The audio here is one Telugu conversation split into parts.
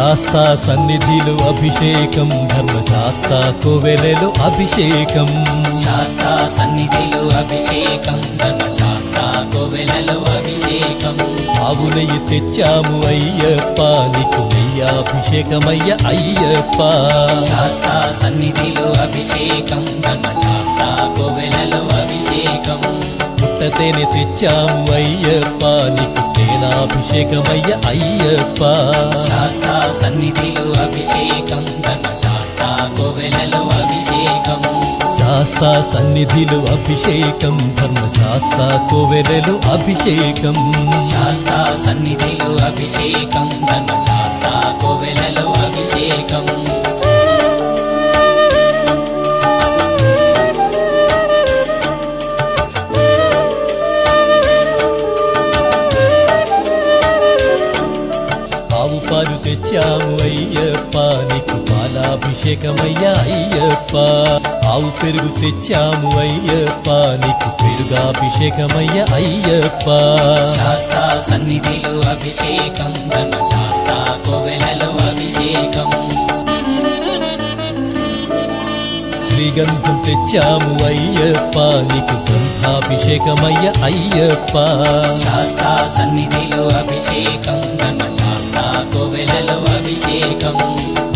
శాస్తా సన్నిధిలో అభిషేకం ధర్మశాస్త్ర కోవెలలో అభిషేకం శాస్త్ర సన్నిధిలో అభిషేకం ధర్మశాస్త్ర కోవెలలో అభిషేకం ఆవు నెయ్యి తెచ్చాము అయ్యప్ప నీకు నెయ్యాభిషేకమయ్య అయ్యప్ప శాస్త్ర సన్నిధిలో అభిషేకం ధర్మశాస్త్ర కోవెలలో అభిషేకం పుట్టతేనె తెచ్చాము అయ్యప్ప నీకు తేనాభిషేకమయ్య అయ్యప్ప శాస్త్ర సన్నిధిలో అభిషేకం ధర్మశాస్త్ర కోవెలలో అభిషేకం శాస్త్ర సన్నిధిలో అభిషేకం ధర్మశాస్త్ర కోవెలలో అభిషేకం శాస్త్ర సన్నిధిలో అభిషేకం ధర్మశాస్త్ర కోవెలలో అభిషేకం ఆవు పాలు తెచ్చాము అయ్యప్ప నీకు పాలాభిషేకమయ్యా అయ్యప్ప ఆవు పెరుగు తెచ్చాము అయ్యప్ప నీకు పెరుగాభిషేకమయ్య అయ్యప్ప శాస్త్ర సన్నిధిలో అభిషేకం ధర్మశాస్త్ర కోవెలలో అభిషేకం శ్రీగంధం తెచ్చాము అయ్యప్ప నీకు గంధాభిషేకమయ్య అయ్యప్ప శాస్త్ర సన్నిధిలో అభిషేకం ధర్మశాస్త్ర కోవెలలో అభిషేకం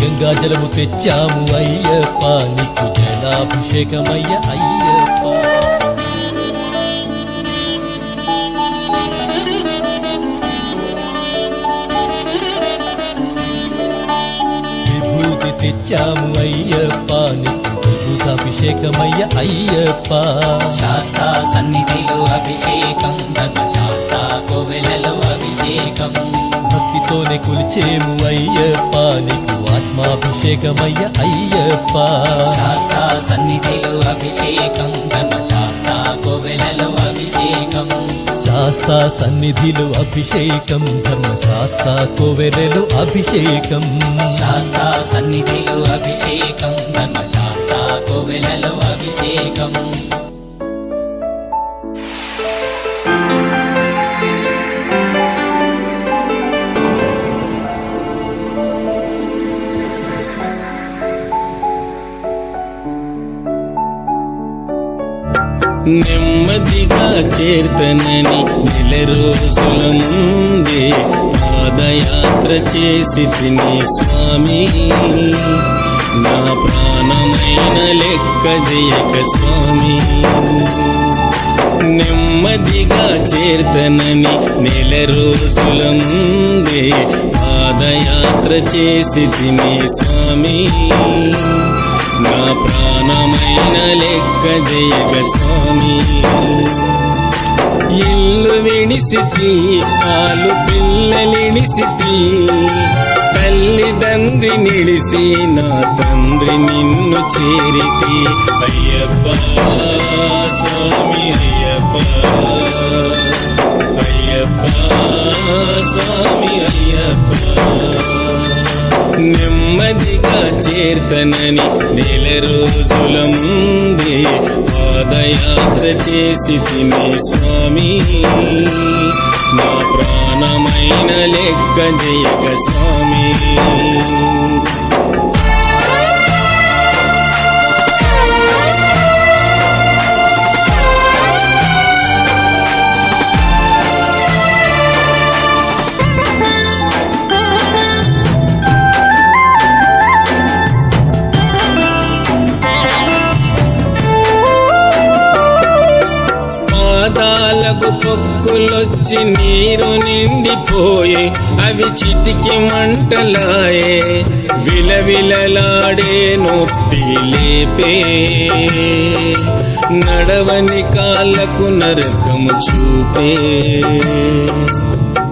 గంగాజలము తెచ్చాము అయ్యప్ప నీకు జలాభిషేకమయ్య అయ్యప్ప విభూతి తెచ్చాము అయ్యప్ప నీకు విభూతాభిషేకమయ్య అయ్యప్ప శాస్త్ర సన్నిధిలో అభిషేకం ధర్మశాస్త్ర కోవెలలో అభిషేకం భక్తితోనే కొలిచేము అయ్యప్ప నీకు ఆత్మాభిషేకమయ్య అయ్యప్ప శాస్త్ర సన్నిధిలో అభిషేకం ధర్మశాస్త్ర కోవెలలో అభిషేకం శాస్త్ర సన్నిధిలో అభిషేకం ధర్మశాస్త్ర కోవెలలో అభిషేకం శాస్త్ర సన్నిధిలో అభిషేకం ధర్మశాస్త్ర కోవెలలో అభిషేకం నెమ్మదిగా చేర్తనని నెల రోజుల ముందే పాదయాత్ర చేసి తిని స్వామి నా ప్రాణమైన లెక్క జయక స్వామి నెమ్మదిగా చేర్తనని నెల రోజుల ముందే పాదయాత్ర చేసి తిని స్వామి నా ప్రాణమైన లెక్క జయగ స్వామి ఇల్లు విడిసితి ఆలు పిల్లలిడిసితి తల్లిదండ్రి నిడిసి నా తండ్రి నిన్ను చేరితి అయ్యప్ప స్వామి అయ్యప్ప అయ్యప్ప స్వామి అయ్యప్ప నెమ్మదిగా చేర్తనని నెల రోజుల ముందే పాదయాత్ర చేసి తిని స్వామి నా ప్రాణమైన లెక్క జయక స్వామి పాదాలకు పొక్కులొచ్చి నీరు నిండిపోయే అవి చిటికి మంటలాయే విలవిలలాడే నొప్పి లేపే నడవని కాళ్ళకు నరకము చూపే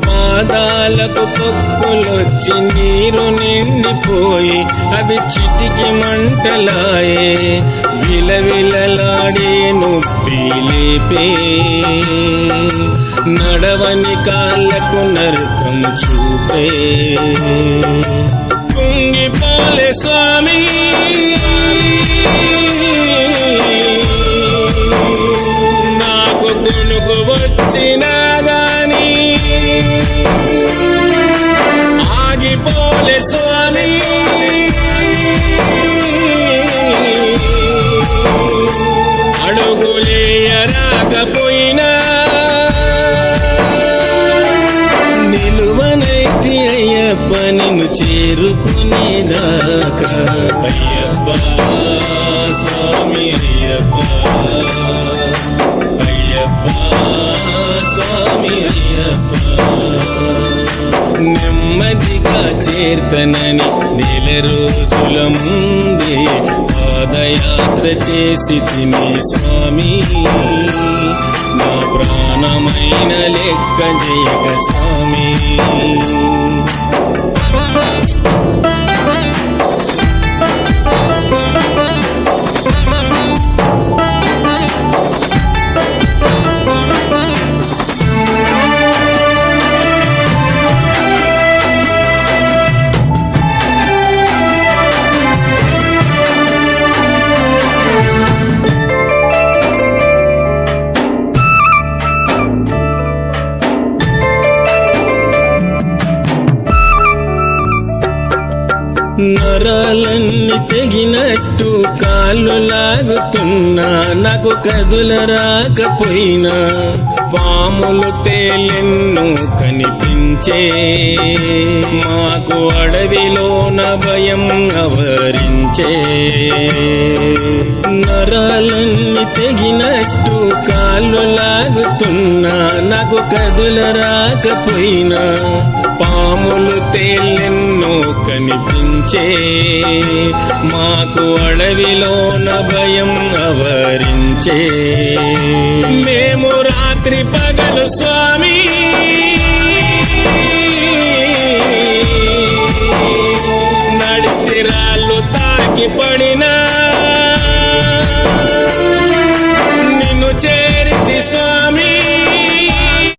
పాదాలకు పొక్కులొచ్చి నీరు నిండిపోయి అవి చిటికి మంటలాయే విలవిలలాడే నొప్పి లేపే నడవని కాళ్ళకు నరకం చూపే కుంగిపోలే స్వామి నాకు గుణుకు వచ్చినా గాని ఆగిపోలే స్వామి దాకా అయ్యప్ప స్వామి అయ్యప్ప అయ్యప్ప స్వామి అయ్యప్ప నెమ్మదిగా చేర్తనని నెల రోజుల ముందే పాదయాత్ర చేసి తిని స్వామి నా ప్రాణమైన లెక్క జయక స్వామి నరాలన్నీ తెగినట్టు కాళ్ళు లాగుతున్నా నాకు కదుల రాకపోయినా పాములు తేలెన్నో కనిపించే మాకు అడవిలోన భయం ఆవరించే నరాలన్నీ తెగినట్టు కాళ్ళు లాగుతున్నా నాకు కదుల రాకపోయినా పాములు తేలెన్నో కనిపించే మాకు అడవిలోన భయం ఆవరించే మేము రాత్రి పగలు స్వామి నడిస్తే రాళ్ళు తాకి పడినా నిన్ను చేరితి స్వామి